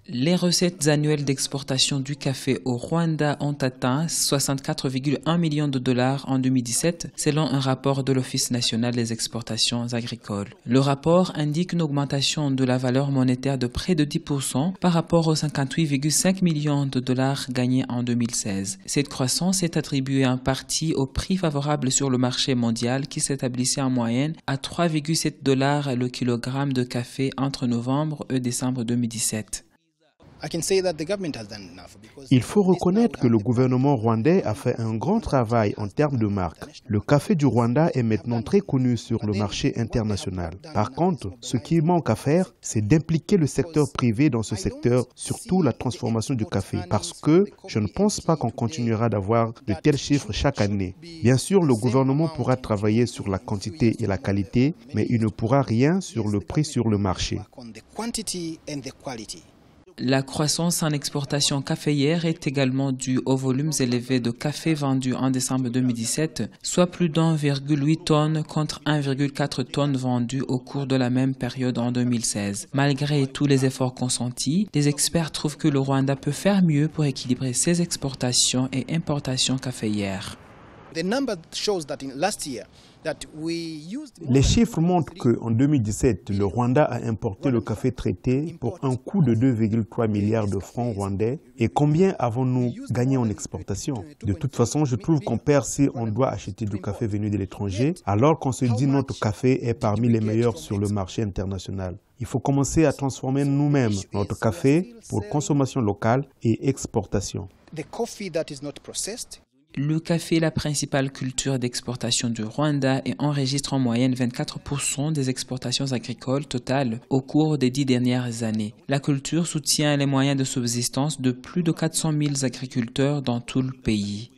Les recettes annuelles d'exportation du café au Rwanda ont atteint 64,1 millions de dollars en 2017, selon un rapport de l'Office national des exportations agricoles. Le rapport indique une augmentation de la valeur monétaire de près de 10% par rapport aux 58,5 millions de dollars gagnés en 2016. Cette croissance est attribuée en partie au prix favorable sur le marché mondial qui s'établissait en moyenne à 3,7 dollars le kilogramme de café entre novembre et décembre 2017. Il faut reconnaître que le gouvernement rwandais a fait un grand travail en termes de marque. Le café du Rwanda est maintenant très connu sur le marché international. Par contre, ce qui manque à faire, c'est d'impliquer le secteur privé dans ce secteur, surtout la transformation du café, parce que je ne pense pas qu'on continuera d'avoir de tels chiffres chaque année. Bien sûr, le gouvernement pourra travailler sur la quantité et la qualité, mais il ne pourra rien sur le prix sur le marché. La croissance en exportation caféière est également due aux volumes élevés de café vendus en décembre 2017, soit plus d'1,8 tonnes contre 1,4 tonnes vendues au cours de la même période en 2016. Malgré tous les efforts consentis, les experts trouvent que le Rwanda peut faire mieux pour équilibrer ses exportations et importations caféières. Les chiffres montrent qu'en 2017, le Rwanda a importé le café traité pour un coût de 2,3 milliards de francs rwandais. Et combien avons-nous gagné en exportation? De toute façon, je trouve qu'on perd si on doit acheter du café venu de l'étranger, alors qu'on se dit notre café est parmi les meilleurs sur le marché international. Il faut commencer à transformer nous-mêmes notre café pour consommation locale et exportation. Le café est la principale culture d'exportation du Rwanda et enregistre en moyenne 24% des exportations agricoles totales au cours des 10 dernières années. La culture soutient les moyens de subsistance de plus de 400 000 agriculteurs dans tout le pays.